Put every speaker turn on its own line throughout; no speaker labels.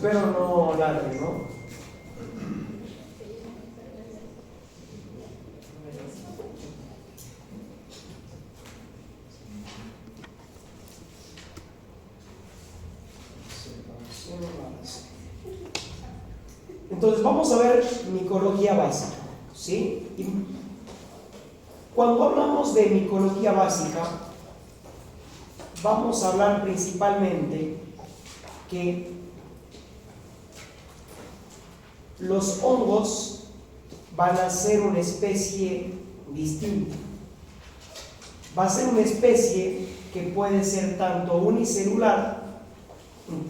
espero no ladre, ¿no? Entonces vamos a ver micología básica, ¿sí? Y cuando hablamos de micología básica, vamos a hablar principalmente que los hongos van a ser una especie distinta. Va a ser una especie que puede ser tanto unicelular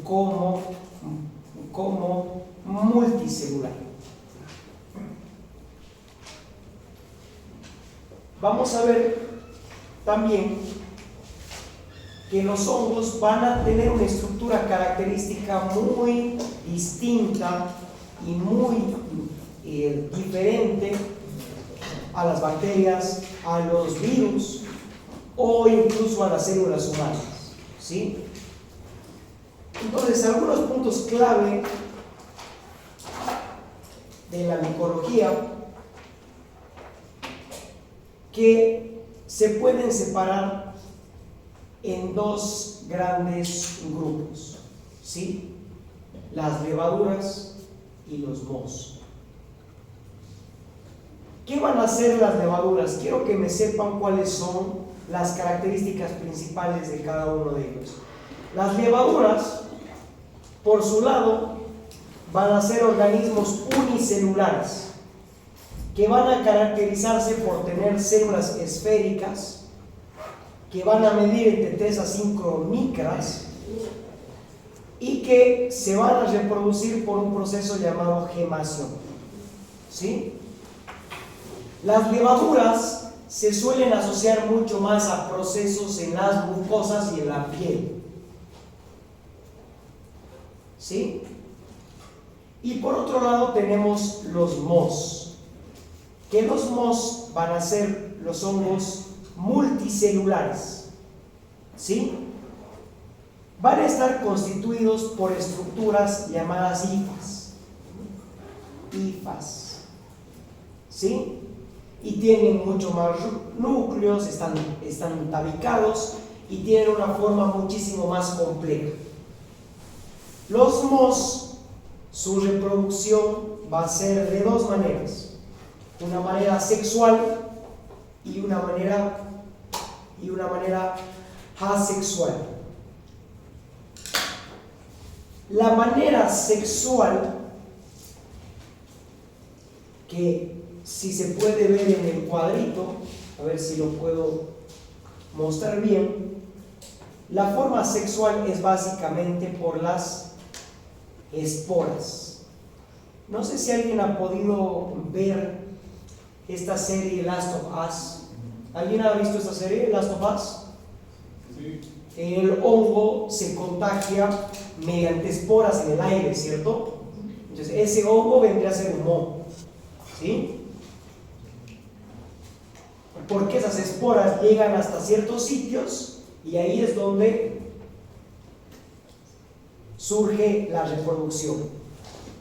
como multicelular. Vamos a ver también que los hongos van a tener una estructura característica muy distinta y muy diferente a las bacterias, a los virus o incluso a las células humanas, ¿sí? Entonces, algunos puntos clave de la micología que se pueden separar en dos grandes grupos, ¿sí? Las levaduras y los mohos. ¿Qué van a hacer las levaduras? Quiero que me sepan cuáles son las características principales de cada uno de ellos. Las levaduras, por su lado, van a ser organismos unicelulares que van a caracterizarse por tener células esféricas que van a medir entre 3 a 5 micras y que se van a reproducir por un proceso llamado gemación, ¿sí? Las levaduras se suelen asociar mucho más a procesos en las mucosas y en la piel, ¿sí? Y por otro lado tenemos los mohos, que los mohos van a ser los hongos multicelulares, ¿sí? Van a estar constituidos por estructuras llamadas hifas, ¿sí? Y tienen mucho más núcleos, están tabicados y tienen una forma muchísimo más compleja. Los mohos, su reproducción va a ser de dos maneras: una manera sexual y una manera asexual. La manera sexual, que si se puede ver en el cuadrito, a ver si lo puedo mostrar bien, la forma sexual es básicamente por las esporas. No sé si alguien ha podido ver esta serie Last of Us. ¿Alguien ha visto esta serie Last of Us? Sí. El hongo se contagia mediante esporas en el aire, ¿cierto? Entonces ese hongo vendría a ser un moho, ¿sí? Porque esas esporas llegan hasta ciertos sitios y ahí es donde surge la reproducción.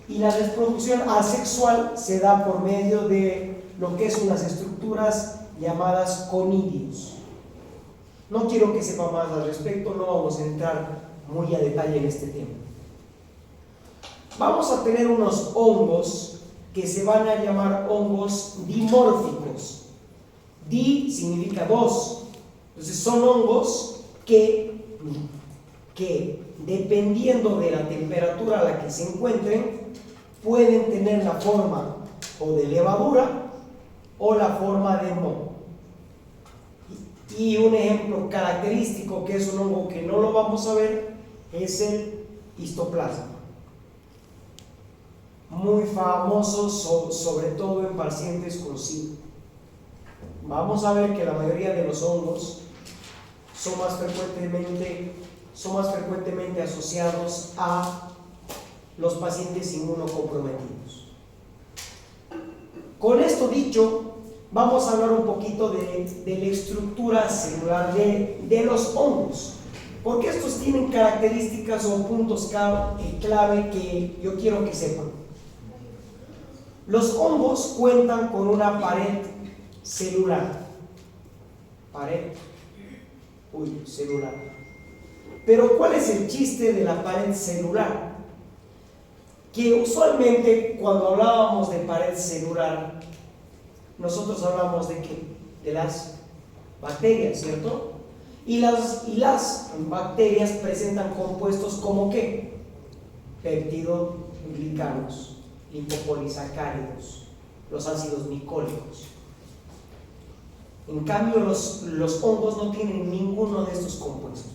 Y la reproducción asexual se da por medio de lo que son las estructuras llamadas conidios. No quiero que sepa más al respecto, no vamos a entrar muy a detalle en este tema. Vamos a tener unos hongos que se van a llamar hongos dimórficos. Di significa dos. Entonces son hongos que dependiendo de la temperatura a la que se encuentren, pueden tener la forma o de levadura o la forma de moho. Y un ejemplo característico que es un hongo que no lo vamos a ver es el histoplasma, muy famoso sobre todo en pacientes con SIDA. Vamos a ver que la mayoría de los hongos son más frecuentemente asociados a los pacientes inmunocomprometidos. Con esto dicho, vamos a hablar un poquito de la estructura celular de los hongos. Porque estos tienen características o puntos clave que yo quiero que sepan. Los hongos cuentan con una pared celular. Celular. Pero ¿cuál es el chiste de la pared celular? Que usualmente cuando hablábamos de pared celular, nosotros hablamos de ¿qué? De las bacterias, ¿cierto? Y las bacterias presentan compuestos como ¿qué? Peptidoglicanos, lipopolisacáridos, los ácidos micólicos. En cambio, los hongos no tienen ninguno de estos compuestos.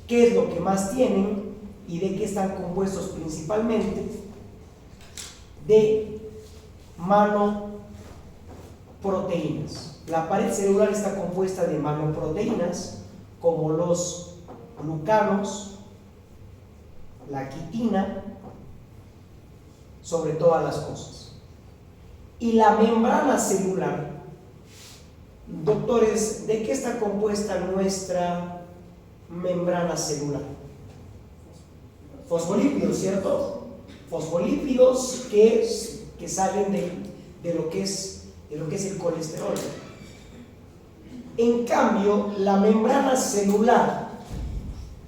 ¿Qué es lo que más tienen y de qué están compuestos principalmente? De manoproteínas. La pared celular está compuesta de manoproteínas como los glucanos, la quitina, sobre todas las cosas. Y la membrana celular, doctores, ¿de qué está compuesta nuestra membrana celular? Fosfolípidos, ¿cierto? Fosfolípidos que salen de lo que es el colesterol. En cambio, la membrana celular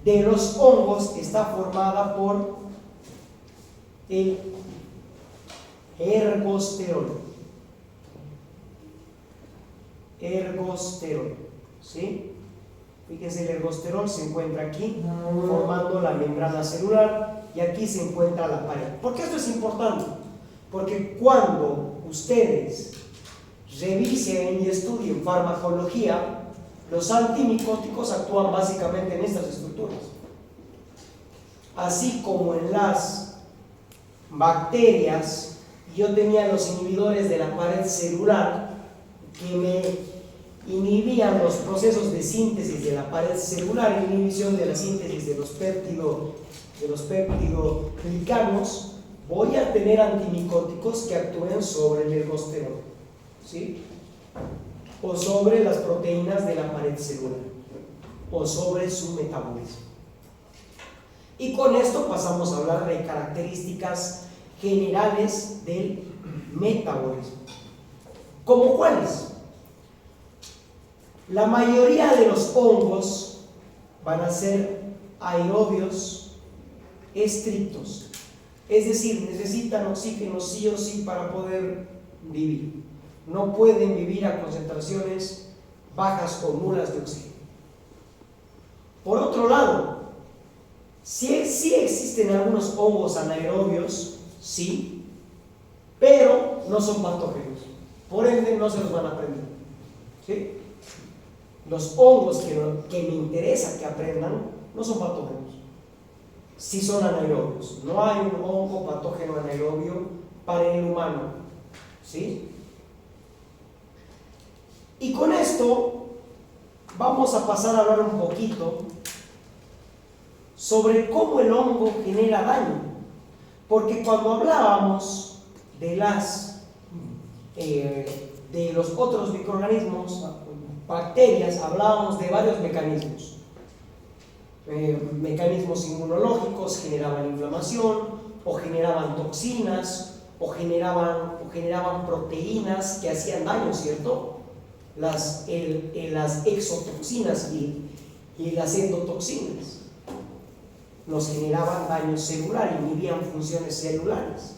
de los hongos está formada por el ergosterol. ¿Sí? Fíjense, el ergosterol se encuentra aquí, formando la membrana celular, y aquí se encuentra la pared. ¿Por qué esto es importante? Porque cuando ustedes revisen y estudien farmacología, los antimicóticos actúan básicamente en estas estructuras. Así como en las bacterias, yo tenía los inhibidores de la pared celular que me inhibían los procesos de síntesis de la pared celular, inhibición de la síntesis de los peptidoglicanos. Voy a tener antimicóticos que actúen sobre el ergosterol, ¿sí? O sobre las proteínas de la pared celular, o sobre su metabolismo. Y con esto pasamos a hablar de características generales del metabolismo. ¿Cómo cuáles? La mayoría de los hongos van a ser aerobios estrictos, es decir, necesitan oxígeno sí o sí para poder vivir. No pueden vivir a concentraciones bajas o nulas de oxígeno. Por otro lado, sí existen algunos hongos anaerobios, sí, pero no son patógenos, por ende no se los van a aprender, ¿sí? Los hongos que me interesa que aprendan no son patógenos, sí son anaerobios. No hay un hongo patógeno anaerobio para el humano, ¿sí? Y con esto vamos a pasar a hablar un poquito sobre cómo el hongo genera daño, porque cuando hablábamos de los otros microorganismos, bacterias, hablábamos de varios mecanismos. Mecanismos inmunológicos, generaban inflamación, o generaban toxinas, o generaban proteínas que hacían daño, ¿cierto? Las exotoxinas y las endotoxinas nos generaban daño celular, inhibían funciones celulares,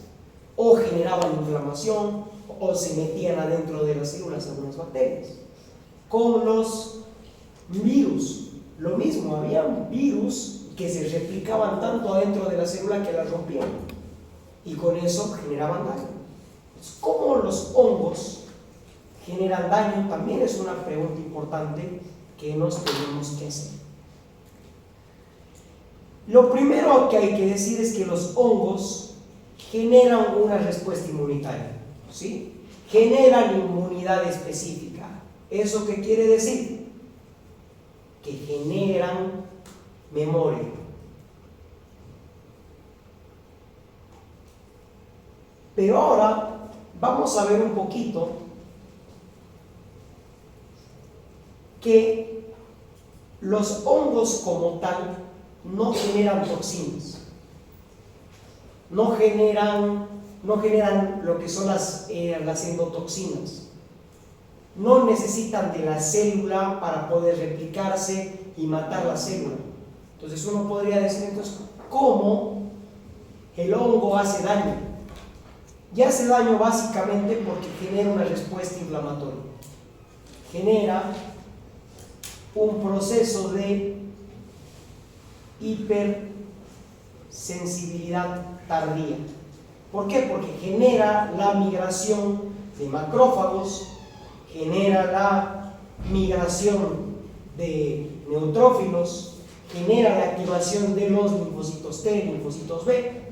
o generaban inflamación, o se metían adentro de las células algunas bacterias. Con los virus, lo mismo, había virus que se replicaban tanto adentro de la célula que las rompían, y con eso generaban daño. ¿Cómo los hongos generan daño? También es una pregunta importante que nos tenemos que hacer. Lo primero que hay que decir es que los hongos generan una respuesta inmunitaria, ¿sí? Generan inmunidad específica. ¿Eso qué quiere decir? Que generan memoria. Pero ahora vamos a ver un poquito que los hongos como tal no generan toxinas, no generan lo que son las endotoxinas, no necesitan de la célula para poder replicarse y matar la célula. Entonces uno podría decir entonces, ¿cómo el hongo hace daño? Y hace daño básicamente porque genera una respuesta inflamatoria, genera un proceso de hipersensibilidad tardía. ¿Por qué? Porque genera la migración de macrófagos, genera la migración de neutrófilos, genera la activación de los linfocitos T, linfocitos B,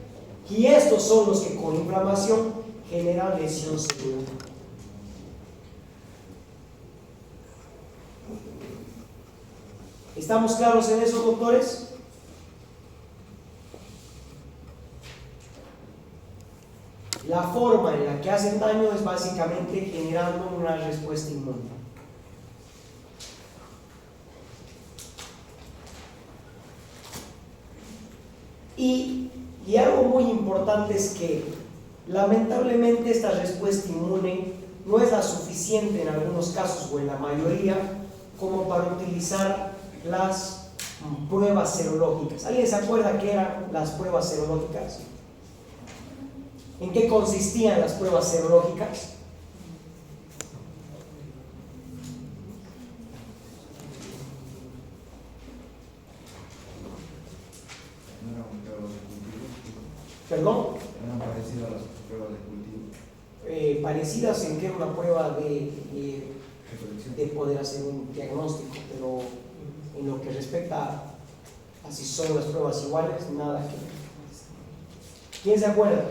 y estos son los que con inflamación generan lesión celular. ¿Estamos claros en eso, doctores? La forma en la que hacen daño es básicamente generando una respuesta inmune. Y algo muy importante es que lamentablemente esta respuesta inmune no es la suficiente en algunos casos o en la mayoría como para utilizar las pruebas serológicas. ¿Alguien se acuerda qué eran las pruebas serológicas? ¿En qué consistían las pruebas serológicas? ¿Perdón?
Eran parecidas a las pruebas de cultivo.
Parecidas en que era una prueba de poder hacer un diagnóstico, pero en lo que respecta a si son las pruebas iguales, nada que ver. ¿Quién se acuerda?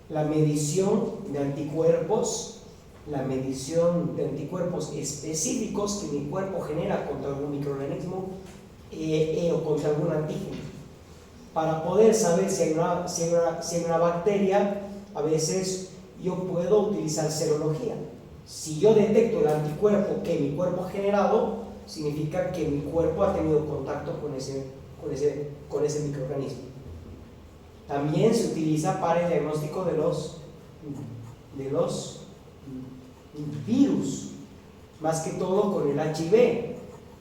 La medición de anticuerpos, la medición de anticuerpos específicos que mi cuerpo genera contra algún microorganismo o contra algún antígeno. Para poder saber si hay una bacteria, a veces yo puedo utilizar serología. Si yo detecto el anticuerpo que mi cuerpo ha generado, significa que mi cuerpo ha tenido contacto con ese microorganismo. También se utiliza para el diagnóstico de los virus, más que todo con el HIV.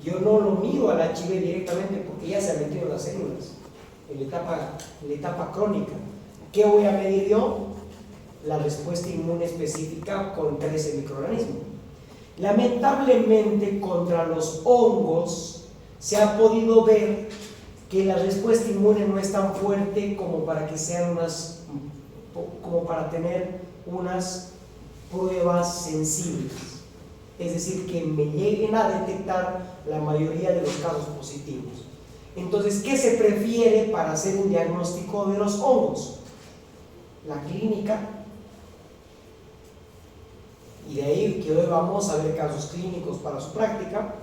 Yo no lo mido al HIV directamente porque ya se ha metido en las células, en la etapa crónica. ¿Qué voy a medir yo? La respuesta inmune específica contra ese microorganismo. Lamentablemente, contra los hongos se ha podido ver que la respuesta inmune no es tan fuerte como para tener unas pruebas sensibles, es decir, que me lleguen a detectar la mayoría de los casos positivos. Entonces, ¿qué se prefiere para hacer un diagnóstico de los hongos? La clínica. Y de ahí que hoy vamos a ver casos clínicos para su práctica,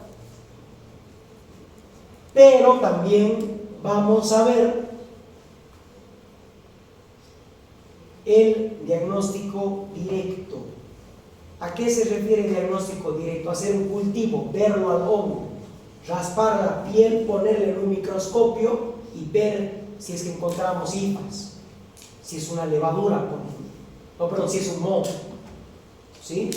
pero también vamos a ver el diagnóstico directo. ¿A qué se refiere el diagnóstico directo? Hacer un cultivo, verlo al hongo, raspar la piel, ponerle en un microscopio y ver si es que encontramos hifas, si es una levadura, por ejemplo. No, perdón, si es un moho, ¿sí?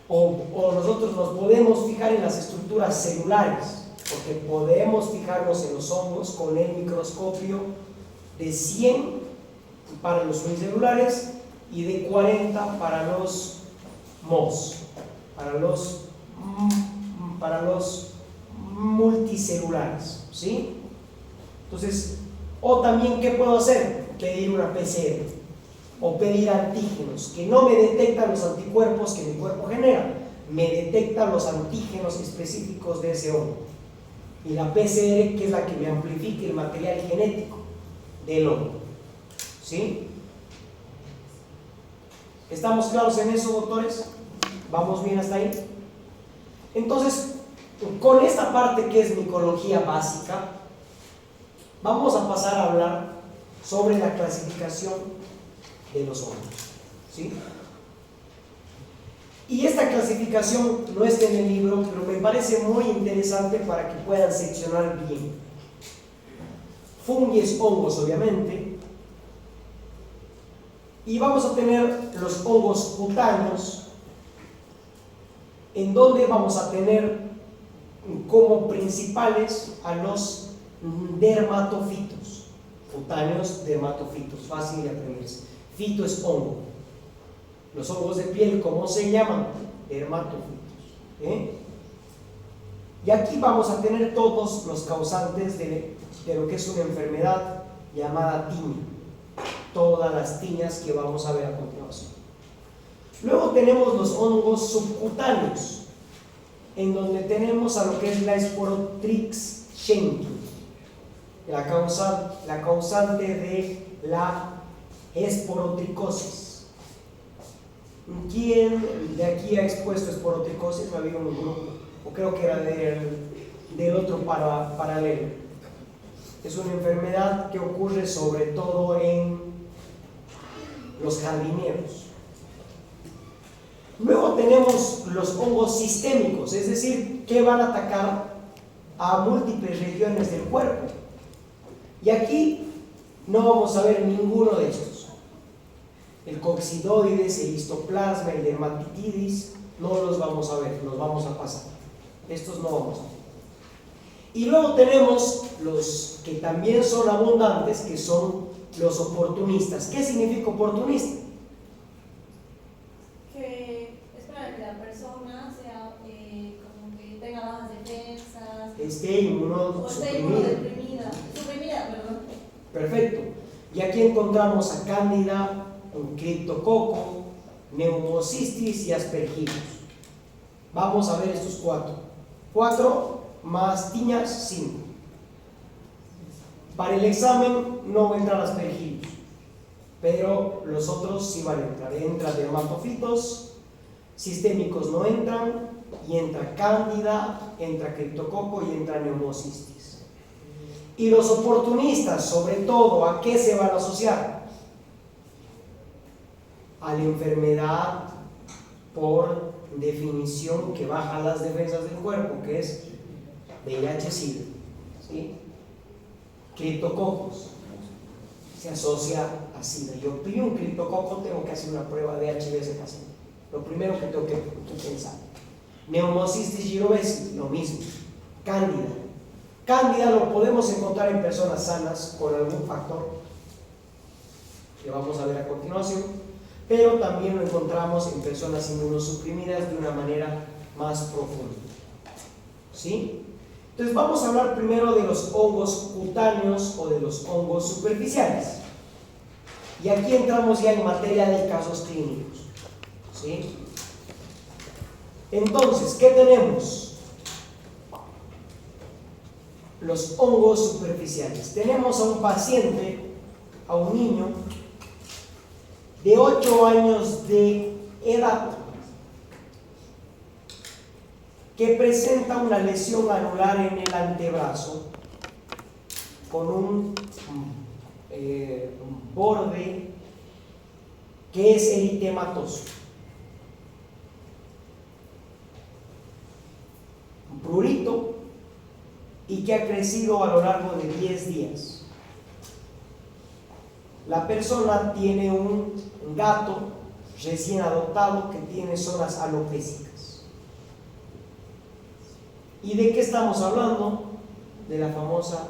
O nosotros nos podemos fijar en las estructuras celulares, porque podemos fijarnos en los hongos con el microscopio de 100 para los unicelulares y de 40 para los mohos, para los multicelulares, ¿sí? Entonces, o también, ¿qué puedo hacer? Pedir una PCR o pedir antígenos que no me detectan los anticuerpos que mi cuerpo genera, me detectan los antígenos específicos de ese hongo. Y la PCR, que es la que me amplifica el material genético del hongo, ¿sí? ¿Estamos claros en eso, doctores? ¿Vamos bien hasta ahí? Entonces, con esta parte que es micología básica, vamos a pasar a hablar sobre la clasificación de los hongos, ¿sí? Y esta clasificación no está en el libro, pero me parece muy interesante para que puedan seccionar bien. Fungi es hongos, obviamente. Y vamos a tener los hongos cutáneos, en donde vamos a tener como principales a los dermatofitos. Cutáneos, dermatofitos, fácil de aprenderse. Fito es hongo. Los hongos de piel, ¿cómo se llaman? Dermatofitos. Y aquí vamos a tener todos los causantes de lo que es una enfermedad llamada tiña. Todas las tiñas que vamos a ver a continuación. Luego tenemos los hongos subcutáneos, en donde tenemos a lo que es la Sporotrix schenki, la causante de la esporotricosis. ¿Quién de aquí ha expuesto esporotricosis? Había un grupo, o creo que era del otro paralelo. Es una enfermedad que ocurre sobre todo en los jardineros. Luego tenemos los hongos sistémicos, es decir, que van a atacar a múltiples regiones del cuerpo. Y aquí no vamos a ver ninguno de estos. El coccidoides, el histoplasma, el dermatitis, no los vamos a ver, los vamos a pasar. Estos no vamos a ver. Y luego tenemos los que también son abundantes, que son los oportunistas. ¿Qué significa oportunista?
Que es para que la persona sea como que tenga bajas defensas,
Esté
suprimida, perdón.
Perfecto. Y aquí encontramos a cándida, un criptococo, neumocistis y aspergillus. Vamos a ver estos cuatro. 4 más tiñas, 5. Para el examen no entran aspergillus, pero los otros sí van a entrar. Entran dermatofitos, sistémicos no entran, y entra cándida, entra criptococo y entra neumocistis. Y los oportunistas, sobre todo, ¿a qué se van a asociar? A la enfermedad por definición que baja las defensas del cuerpo, que es VIH-Sida, ¿sí? Criptococos se asocia a SIDA. Yo pillo un criptococo, tengo que hacer una prueba de HIV a ese paciente. Lo primero que tengo que pensar. Neumocistis girovesi, lo mismo. Cándida. Cándida lo podemos encontrar en personas sanas con algún factor que vamos a ver a continuación, pero también lo encontramos en personas inmunosuprimidas de una manera más profunda. ¿Sí? Entonces vamos a hablar primero de los hongos cutáneos o de los hongos superficiales. Y aquí entramos ya en materia de casos clínicos. ¿Sí? Entonces, ¿qué tenemos? Los hongos superficiales. Tenemos a un paciente, a un niño de 8 años de edad que presenta una lesión anular en el antebrazo con un borde que es eritematoso, un prurito, y que ha crecido a lo largo de 10 días. La persona tiene un gato recién adoptado que tiene zonas alopécicas. ¿Y de qué estamos hablando? De la famosa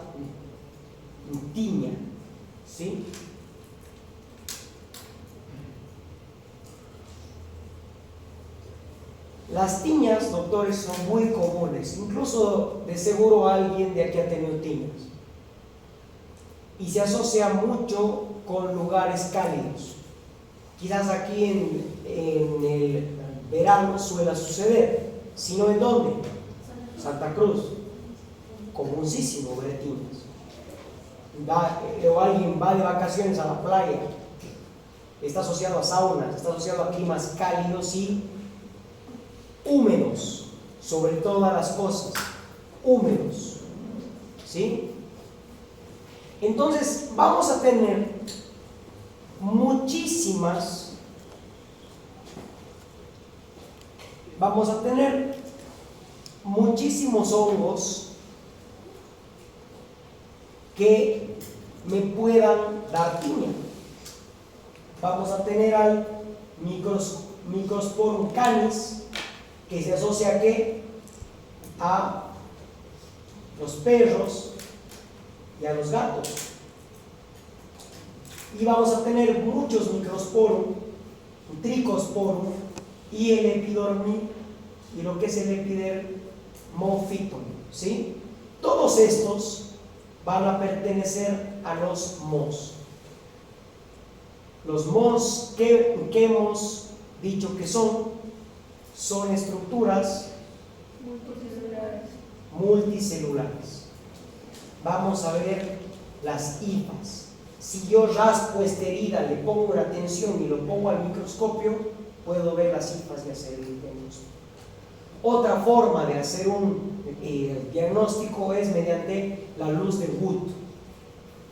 tiña, ¿sí? Las tiñas, doctores, son muy comunes. Incluso de seguro alguien de aquí ha tenido tiñas. Y se asocia mucho con lugares cálidos. Quizás aquí en el verano suele suceder. Si no, ¿en dónde? Santa Cruz. Comunísimo ver tiñas. O alguien va de vacaciones a la playa. Está asociado a saunas, está asociado a climas cálidos y húmedos, sobre todas las cosas, húmedos, ¿sí? Entonces vamos a tener muchísimas vamos a tener muchísimos hongos que me puedan dar tiña. Vamos a tener al Microsporum canis, que se asocia ¿a qué? A los perros y a los gatos. Y vamos a tener muchos Microsporum, Trichosporum y el Epidormi y lo que es el Epidermophyton, ¿sí? Todos estos van a pertenecer a los mos. Los mos que hemos dicho que son estructuras multicelulares. Vamos a ver las hifas. Si yo raspo esta herida, le pongo una tensión y lo pongo al microscopio, puedo ver las hifas y hacer el diagnóstico. Otra forma de hacer un diagnóstico es mediante la luz de Wood,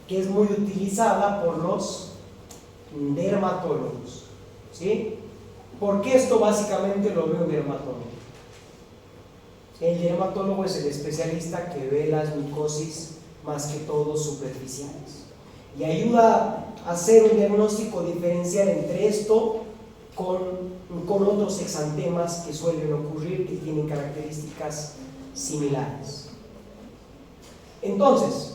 que es muy utilizada por los dermatólogos, ¿sí? Porque esto básicamente lo ve un dermatólogo. El dermatólogo es el especialista que ve las micosis más que todo superficiales y ayuda a hacer un diagnóstico diferencial entre esto con otros exantemas que suelen ocurrir, que tienen características similares. Entonces,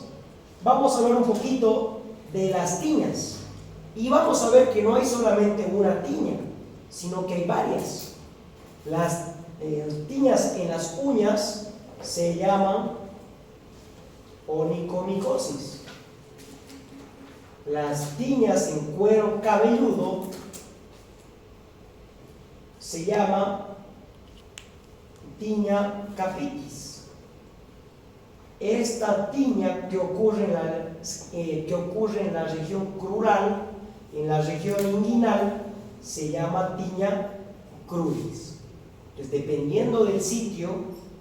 vamos a hablar un poquito de las tiñas y vamos a ver que no hay solamente una tiña, sino que hay varias. Las tiñas en las uñas se llaman onicomicosis. Las tiñas en cuero cabelludo se llama tiña capitis. Esta tiña que ocurre en la región crural, en la región inguinal, se llama tiña cruris. Entonces, dependiendo del sitio,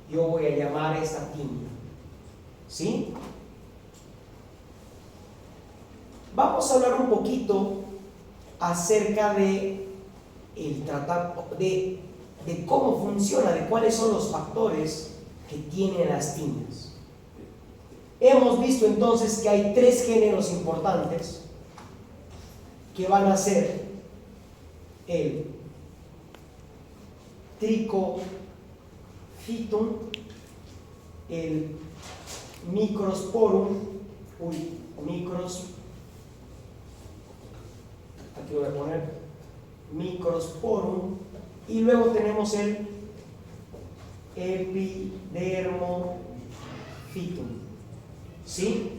yo voy a llamar a esta tiña, ¿sí? Vamos a hablar un poquito acerca de cómo funciona, de cuáles son los factores que tienen las tiñas. Hemos visto entonces que hay tres géneros importantes que van a ser el Trichophyton, el Microsporum, aquí lo voy a poner, Microsporum, y luego tenemos el Epidermophyton, ¿sí?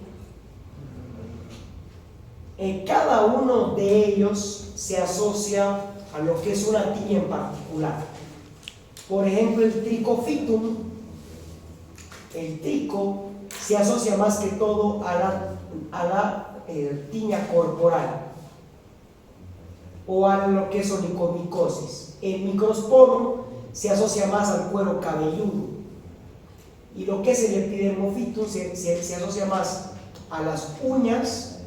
En cada uno de ellos se asocia a lo que es una tiña en particular. Por ejemplo, el Trichophyton, el trico se asocia más que todo a la tiña corporal o a lo que es onicomicosis. El Microsporum se asocia más al cuero cabelludo y lo que es el Epidermophyton se asocia más a las uñas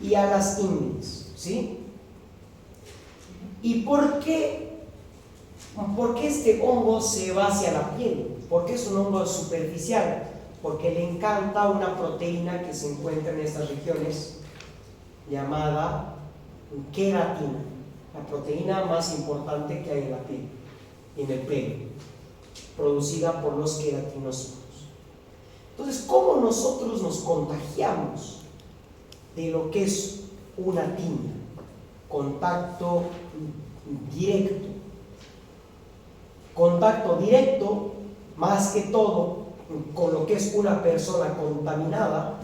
y a las ingles, ¿sí? ¿Y por qué este hongo se va hacia la piel? Porque es un hongo superficial, porque le encanta una proteína que se encuentra en estas regiones llamada queratina, la proteína más importante que hay en la piel, en el pelo, producida por los queratinocitos. Entonces, ¿cómo nosotros nos contagiamos de lo que es una tiña? Contacto directo. Contacto directo, más que todo, con lo que es una persona contaminada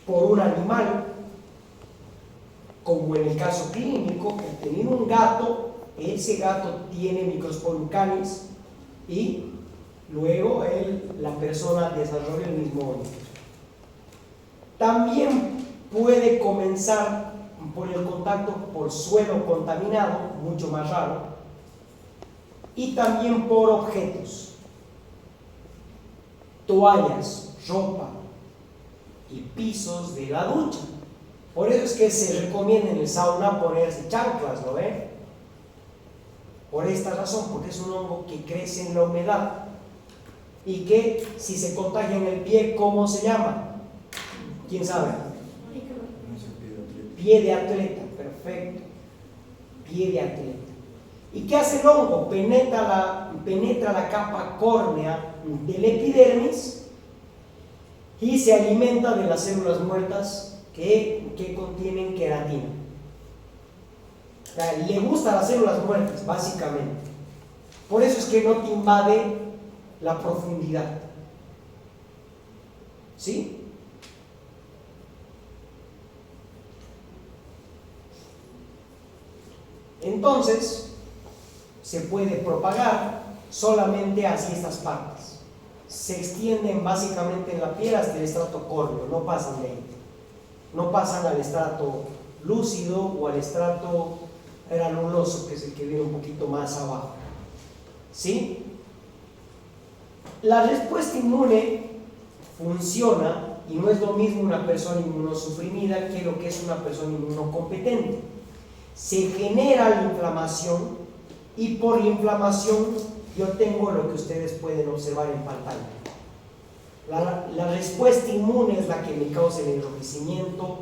por un animal, como en el caso clínico, que ha tenido un gato, ese gato tiene Microsporum canis y luego la persona desarrolla el mismo hongo. También puede comenzar por el contacto por suelo contaminado, mucho más raro, y también por objetos, toallas, ropa y pisos de la ducha. Por eso es que se recomienda en el sauna ponerse chanclas, ¿lo ven? Por esta razón, porque es un hongo que crece en la humedad y que si se contagia en el pie, ¿cómo se llama? ¿Quién sabe? Pie de atleta, perfecto. Pie de atleta. ¿Y qué hace el hongo? Penetra la capa córnea del epidermis y se alimenta de las células muertas que contienen queratina. O sea, le gustan las células muertas, básicamente. Por eso es que no te invade la profundidad. ¿Sí? Entonces, se puede propagar solamente hacia estas partes. Se extienden básicamente en la piel hasta el estrato córneo, no pasan de ahí. No pasan al estrato lúcido o al estrato granuloso, que es el que viene un poquito más abajo. ¿Sí? La respuesta inmune funciona, y no es lo mismo una persona inmunosuprimida que lo que es una persona inmunocompetente. Se genera la inflamación y por la inflamación yo tengo lo que ustedes pueden observar en pantalla. La respuesta inmune es la que me causa el enrojecimiento,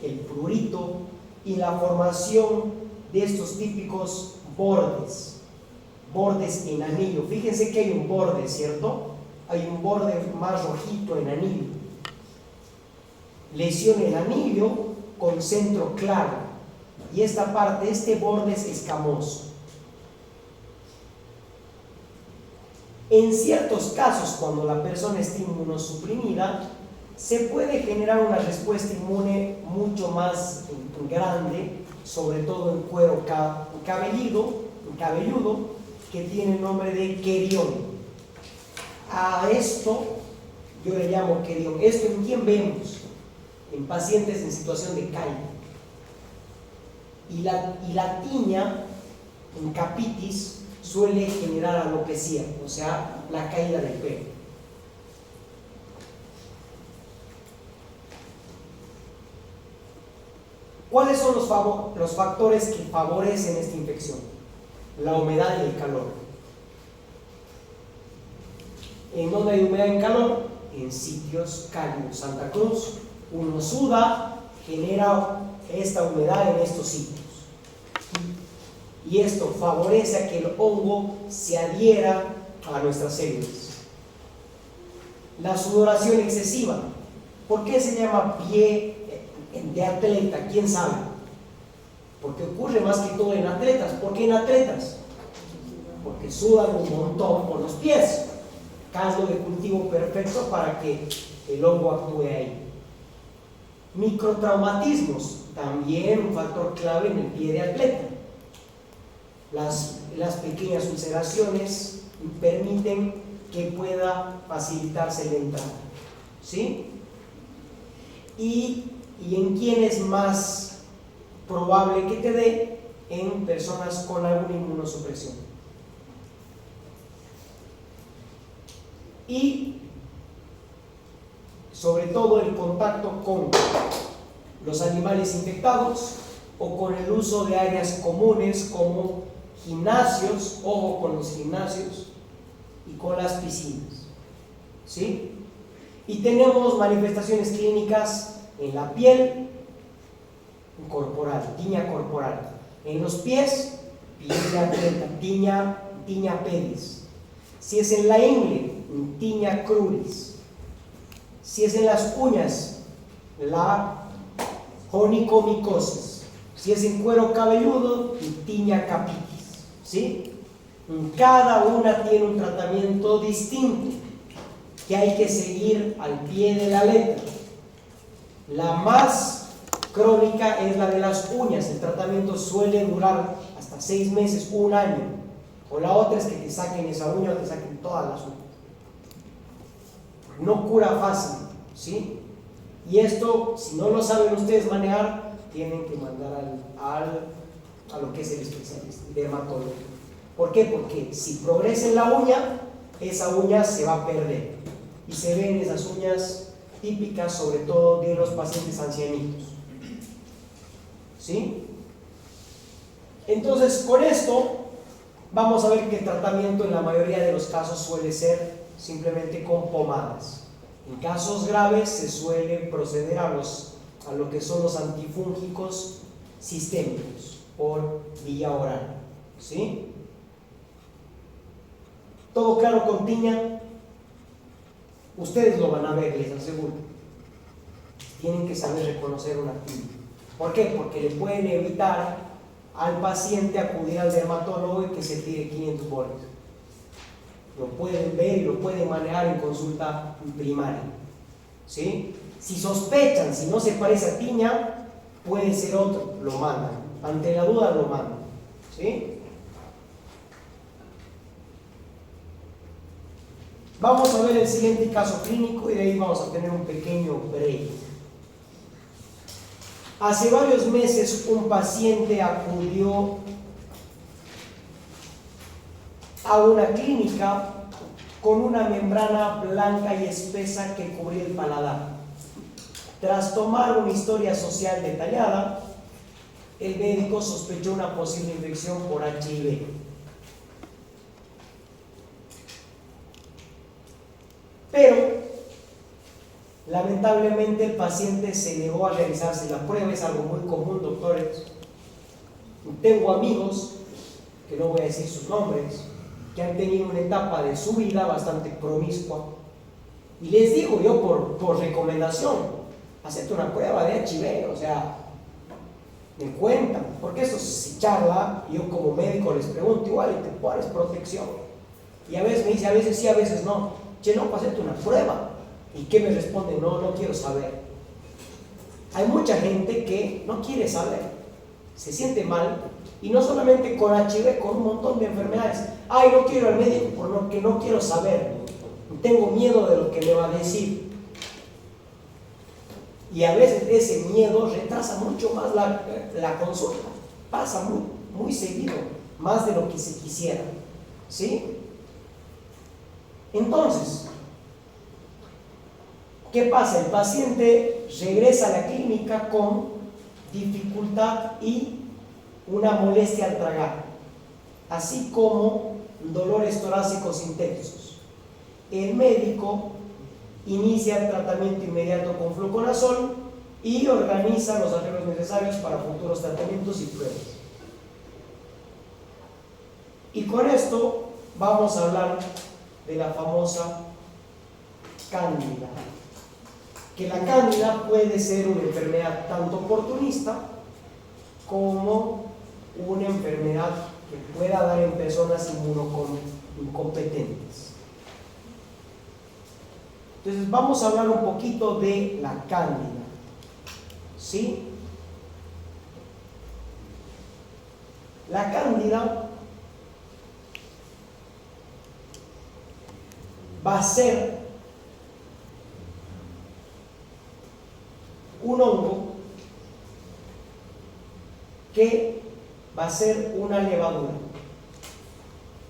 el prurito y la formación de estos típicos bordes en anillo. Fíjense que hay un borde, ¿cierto? Hay un borde más rojito en anillo. Lesión en anillo con centro claro. Y esta parte, este borde es escamoso. En ciertos casos, cuando la persona está inmunosuprimida, se puede generar una respuesta inmune mucho más grande, sobre todo en cuero cabelludo, que tiene el nombre de querión. A esto yo le llamo querión. ¿Esto en quién vemos? En pacientes en situación de caída. Y la tiña en capitis suele generar alopecia, o sea, la caída del pelo. ¿Cuáles son los factores que favorecen esta infección? La humedad y el calor. ¿En dónde hay humedad y calor? En sitios cálidos. Santa Cruz, uno suda, genera esta humedad en estos sitios. Y esto favorece a que el hongo se adhiera a nuestras células. La sudoración excesiva. ¿Por qué se llama pie de atleta? ¿Quién sabe? Porque ocurre más que todo en atletas. ¿Por qué en atletas? Porque sudan un montón por los pies. Caldo de cultivo perfecto para que el hongo actúe ahí. Microtraumatismos, también un factor clave en el pie de atleta. Las pequeñas ulceraciones permiten que pueda facilitarse la entrada. ¿Sí? ¿Y en quién es más probable que te dé? En personas con alguna inmunosupresión. Y sobre todo el contacto con los animales infectados o con el uso de áreas comunes como gimnasios, ojo con los gimnasios y con las piscinas. ¿Sí? Y tenemos manifestaciones clínicas en la piel corporal, tiña corporal. En los pies, piel de atleta, tiña pedis. Si es en la ingle, tiña cruris. Si es en las uñas, la onicomicosis. Si es en cuero cabelludo, tiña capitis. ¿Sí? Cada una tiene un tratamiento distinto que hay que seguir al pie de la letra. La más crónica es la de las uñas. El tratamiento suele durar hasta 6 meses, 1 año. O la otra es que te saquen esa uña o te saquen todas las uñas. No cura fácil, ¿sí? Y esto, si no lo saben ustedes manejar, tienen que mandar a lo que es el especialista, el dermatólogo. ¿Por qué? Porque si progresa en la uña, esa uña se va a perder. Y se ven esas uñas típicas, sobre todo de los pacientes ancianitos. ¿Sí? Entonces, con esto vamos a ver que el tratamiento en la mayoría de los casos suele ser simplemente con pomadas. En casos graves se suele proceder a lo que son los antifúngicos sistémicos por vía oral, ¿sí? ¿Todo claro con tiña? Ustedes lo van a ver, les aseguro. Tienen que saber reconocer una tiña. ¿Por qué? Porque le pueden evitar al paciente acudir al dermatólogo y que se tire 500 bolas. Lo pueden ver y lo pueden manejar en consulta primaria, ¿sí? Si sospechan, si no se parece a tiña, puede ser otro, lo mandan. Ante la duda lo mandan, ¿sí? Vamos a ver el siguiente caso clínico y de ahí vamos a tener un pequeño break. Hace varios meses un paciente acudió a una clínica con una membrana blanca y espesa que cubría el paladar. Tras tomar una historia social detallada, el médico sospechó una posible infección por HIV. Pero lamentablemente el paciente se negó a realizarse la prueba. Es algo muy común, doctores. Tengo amigos, que no voy a decir sus nombres, que han tenido una etapa de su vida bastante promiscua, y les digo yo por recomendación, hacete una prueba de HIV, o sea, me cuentan, porque eso se charla, y yo como médico les pregunto igual y te pones protección, y a veces me dice, a veces sí, a veces no, che, no, hacete una prueba. ¿Y qué me responde? No, no quiero saber. Hay mucha gente que no quiere saber, se siente mal, y no solamente con HIV, con un montón de enfermedades. Ay, no quiero al médico porque no quiero saber, tengo miedo de lo que me va a decir. Y a veces ese miedo retrasa mucho más la consulta, pasa muy seguido, más de lo que se quisiera, ¿sí? Entonces, ¿qué pasa? El paciente regresa a la clínica con dificultad y una molestia al tragar, así como dolores torácicos intensos. El médico inicia el tratamiento inmediato con fluconazol y organiza los arreglos necesarios para futuros tratamientos y pruebas. Y con esto vamos a hablar de la famosa cándida. Que la cándida puede ser una enfermedad tanto oportunista como una enfermedad que pueda dar en personas incompetentes. Entonces vamos a hablar un poquito de la cándida, ¿sí? La cándida va a ser un hongo que va a ser una levadura,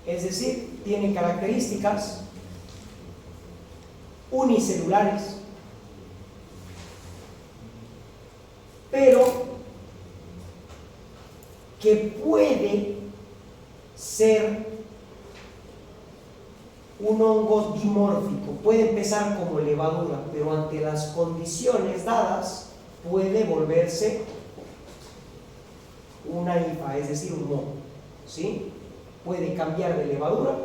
es decir, tiene características unicelulares, pero que puede ser un hongo dimórfico. Puede empezar como levadura, pero ante las condiciones dadas puede volverse una hifa, es decir, un moho, ¿sí? Puede cambiar de levadura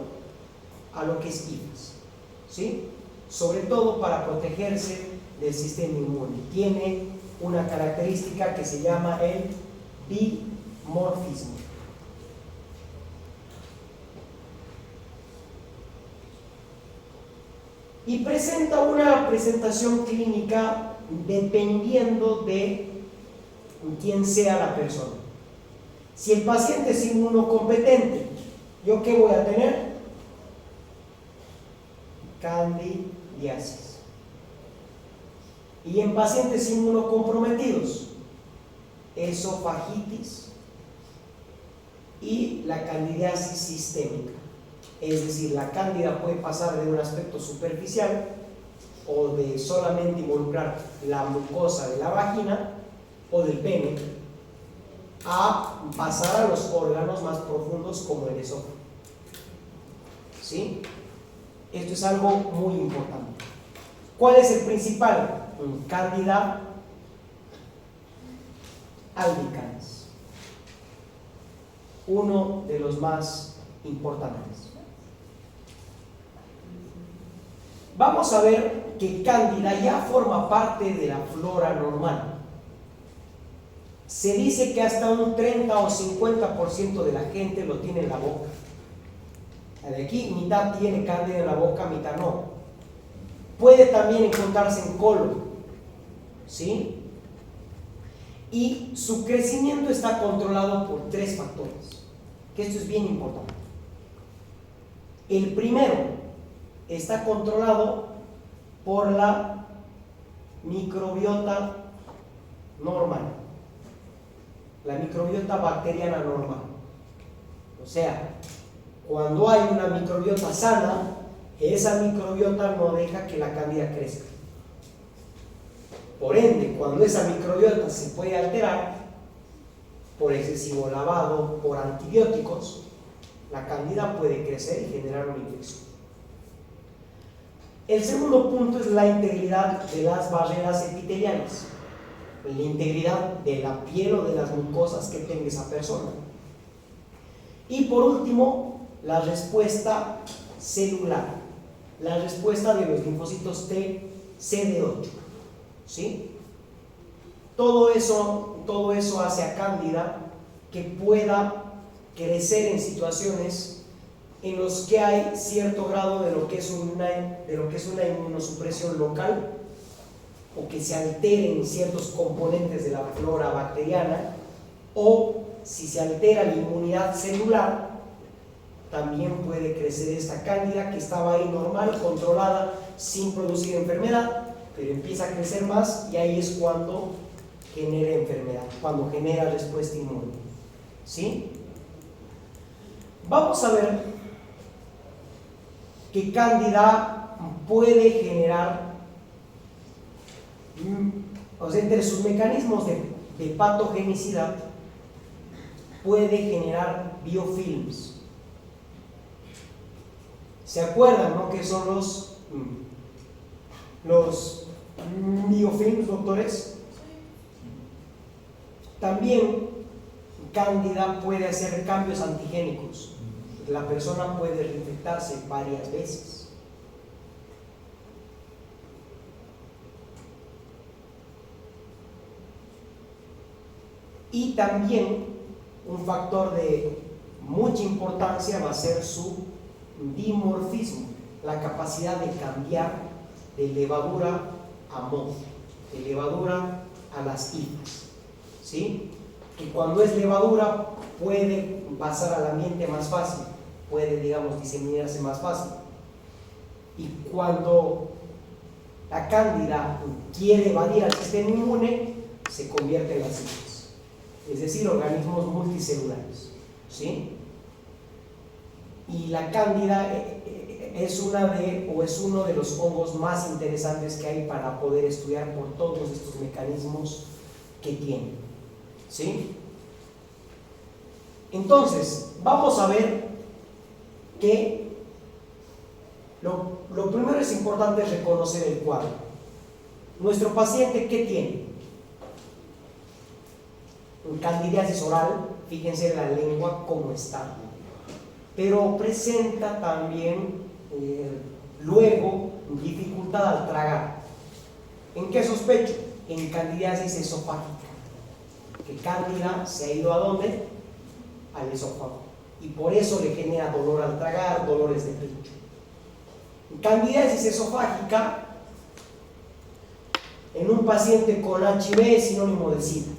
a lo que es hifas, ¿sí? Sobre todo para protegerse del sistema inmune. Tiene una característica que se llama el dimorfismo. Y presenta una presentación clínica dependiendo de quién sea la persona. Si el paciente es inmunocompetente, ¿yo qué voy a tener? Candidiasis. Y en pacientes inmunocomprometidos, esofagitis y la candidiasis sistémica. Es decir, la cándida puede pasar de un aspecto superficial o de solamente involucrar la mucosa de la vagina o del pene a pasar a los órganos más profundos como el esófago. ¿sí? Esto es algo muy importante. ¿Cuál es el principal? Cándida albicans, uno de los más importantes. Vamos a ver que cándida ya forma parte de la flora normal. Se dice que hasta un 30 o 50% de la gente lo tiene en la boca. De aquí, mitad tiene cándida en la boca, mitad no. Puede también encontrarse en colon, ¿sí? Y su crecimiento está controlado por 3 factores, que esto es bien importante. El primero está controlado por la microbiota normal, la microbiota bacteriana normal. O sea, cuando hay una microbiota sana, esa microbiota no deja que la cándida crezca. Por ende, cuando esa microbiota se puede alterar por excesivo lavado, por antibióticos, la cándida puede crecer y generar una infección. El segundo punto es la integridad de las barreras epiteliales, la integridad de la piel o de las mucosas que tenga esa persona. Y por último, la respuesta celular, la respuesta de los linfocitos T, CD8, ¿sí? Todo eso hace a cándida que pueda crecer en situaciones en los que hay cierto grado de lo que es una inmunosupresión local, o que se alteren ciertos componentes de la flora bacteriana, o si se altera la inmunidad celular, también puede crecer esta cándida que estaba ahí normal, controlada, sin producir enfermedad, pero empieza a crecer más y ahí es cuando genera enfermedad, cuando genera respuesta inmune, ¿sí? Vamos a ver que cándida puede generar, o sea, entre sus mecanismos de patogenicidad, puede generar biofilms. ¿Se acuerdan, no? ¿Qué son los biofilms, doctores? También cándida puede hacer cambios antigénicos. La persona puede reinfectarse varias veces. Y también un factor de mucha importancia va a ser su dimorfismo, la capacidad de cambiar de levadura a moho, de levadura a las hifas, ¿sí? Que cuando es levadura puede pasar al ambiente más fácil, puede, digamos, diseminarse más fácil. Y cuando la cándida quiere evadir al sistema inmune, se convierte en las hifas, es decir, organismos multicelulares, ¿sí? Y la cándida es uno de los hongos más interesantes que hay para poder estudiar por todos estos mecanismos que tiene, ¿sí? Entonces, vamos a ver que lo primero es importante reconocer el cuadro. Nuestro paciente, ¿qué tiene? Candidiasis oral, fíjense la lengua cómo está, pero presenta también luego dificultad al tragar. ¿En qué sospecho? En candidiasis esofágica, que cándida se ha ido ¿a dónde? Al esófago, y por eso le genera dolor al tragar, dolores de pecho. Candidiasis esofágica en un paciente con HIV es sinónimo de SIDA,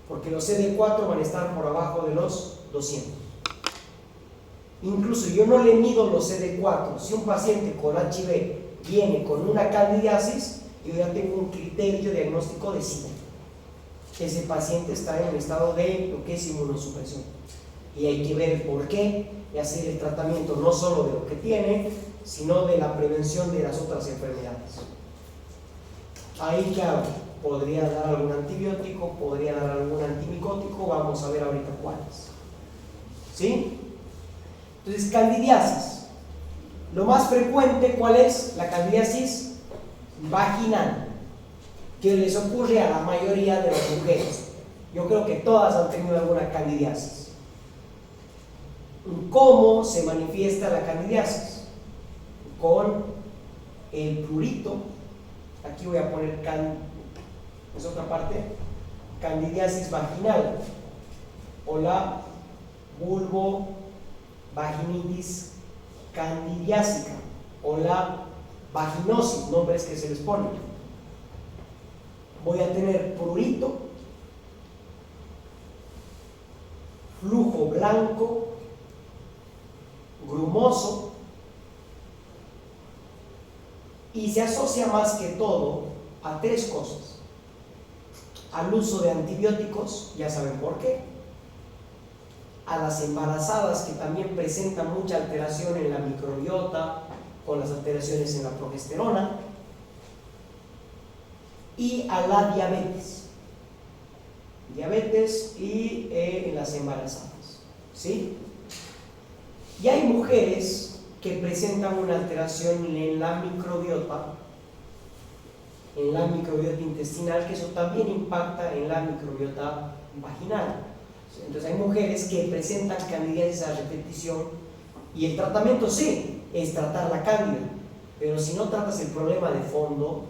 porque los CD4 van a estar por abajo de los 200. Incluso yo no le mido los CD4. Si un paciente con HIV viene con una candidiasis, yo ya tengo un criterio diagnóstico de SIDA. Ese paciente está en un estado de lo que es inmunosupresión, y hay que ver por qué y hacer el tratamiento no solo de lo que tiene, sino de la prevención de las otras enfermedades. Ahí, claro, podría dar algún antibiótico, podría dar algún antimicótico, vamos a ver ahorita cuáles, ¿sí? Entonces, candidiasis. Lo más frecuente, ¿cuál es? La candidiasis vaginal, que les ocurre a la mayoría de las mujeres. Yo creo que todas han tenido alguna candidiasis. ¿Cómo se manifiesta la candidiasis? Con el prurito. Aquí voy a poner es otra parte, candidiasis vaginal o la vulvovaginitis candidiásica o la vaginosis, nombres que se les ponen. Voy a tener prurito, flujo blanco, grumoso, y se asocia más que todo a tres cosas: al uso de antibióticos, ya saben por qué, a las embarazadas, que también presentan mucha alteración en la microbiota con las alteraciones en la progesterona, y a la diabetes y en las embarazadas, ¿sí? Y hay mujeres que presentan una alteración en la microbiota intestinal, que eso también impacta en la microbiota vaginal. Entonces hay mujeres que presentan candidiasis a repetición, y el tratamiento sí es tratar la cándida, pero si no tratas el problema de fondo,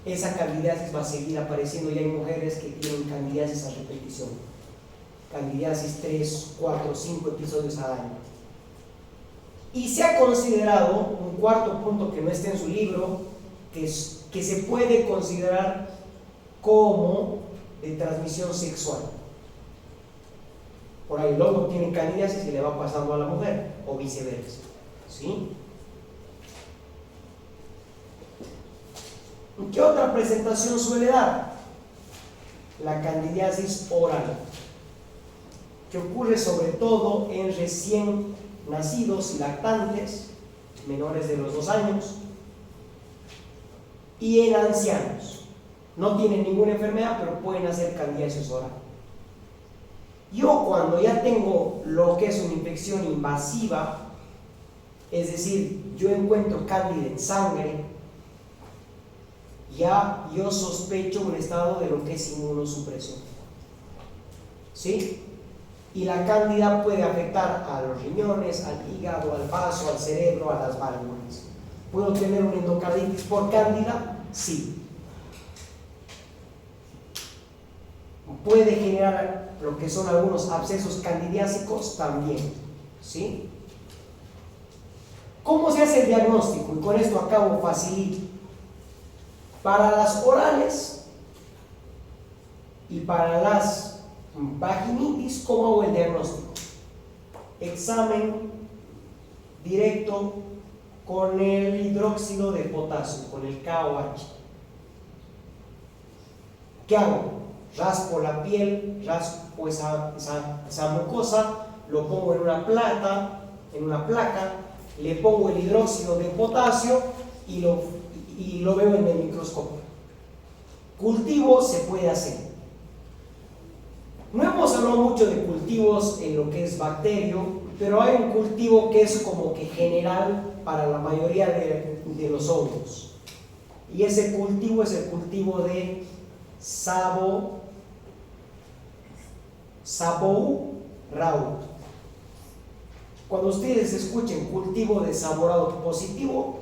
esa candidiasis va a seguir apareciendo, y hay mujeres que tienen candidiasis a repetición, candidiasis 3, 4, 5 episodios al año. Y se ha considerado, un cuarto punto que no está en su libro, que se puede considerar como de transmisión sexual. Por ahí el hombre tiene candidiasis y le va pasando a la mujer, o viceversa, ¿sí? ¿Qué otra presentación suele dar? La candidiasis oral, que ocurre sobre todo en recién nacidos y lactantes, menores de los 2 años, y en ancianos. No tienen ninguna enfermedad, pero pueden hacer candidiasis oral. Yo, cuando ya tengo lo que es una infección invasiva, es decir, yo encuentro cándida en sangre, ya yo sospecho un estado de lo que es inmunosupresión, ¿sí? Y la cándida puede afectar a los riñones, al hígado, al vaso, al cerebro, a las válvulas. ¿Puedo tener una endocarditis por cándida? Sí. Puede generar lo que son algunos abscesos candidiásicos también, ¿sí? ¿Cómo se hace el diagnóstico? Y con esto acabo facilito. Para las orales y para las vaginitis, ¿cómo hago el diagnóstico? Examen directo con el hidróxido de potasio, con el KOH. ¿Qué hago? Raspo la piel, raspo esa mucosa, lo pongo en una placa, le pongo el hidróxido de potasio y lo veo en el microscopio. Cultivo se puede hacer. No hemos hablado mucho de cultivos en lo que es bacterio, pero hay un cultivo que es como que general para la mayoría de los hongos. Y ese cultivo es el cultivo de Sabouraud. Cuando ustedes escuchen cultivo de Sabouraud positivo,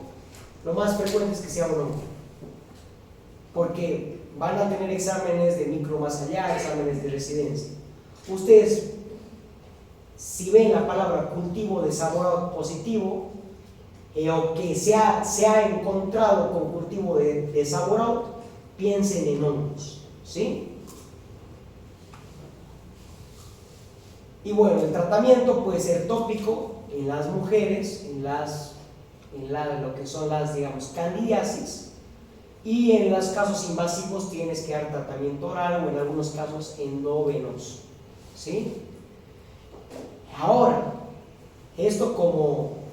lo más frecuente es que sea un hongo, porque van a tener exámenes de micro más allá, exámenes de residencia. Ustedes, si ven la palabra cultivo de Sabouraud positivo, o que se ha encontrado con cultivo de Sabouraud, piensen en hongos, ¿sí? Y bueno, el tratamiento puede ser tópico en las mujeres, lo que son las, digamos, candidiasis, y en los casos invasivos tienes que dar tratamiento oral o en algunos casos endovenoso, ¿sí? Ahora, esto como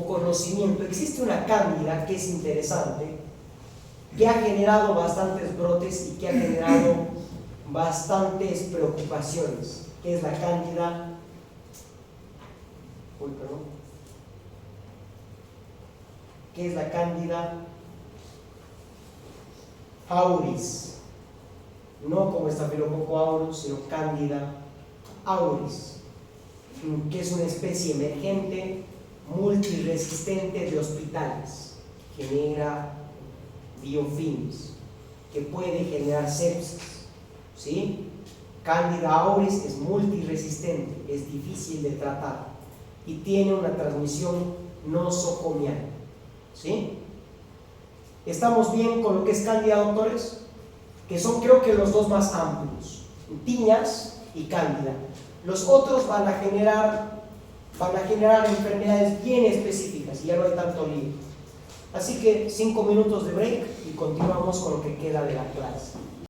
conocimiento, existe una cándida que es interesante, que ha generado bastantes brotes y que ha generado bastantes preocupaciones, que es la cándida que es la Cándida auris, no como Staphylococcus aureus, sino Cándida auris, que es una especie emergente multiresistente de hospitales, genera biofilms, que puede generar sepsis, ¿sí? Cándida auris es multiresistente, es difícil de tratar y tiene una transmisión nosocomial, ¿sí? ¿Estamos bien con lo que es Cándida, doctores? Que son, creo que, los dos más amplios, tiñas y Cándida. Los otros van a generar enfermedades bien específicas y ya no hay tanto lío. Así que 5 minutos de break y continuamos con lo que queda de la clase.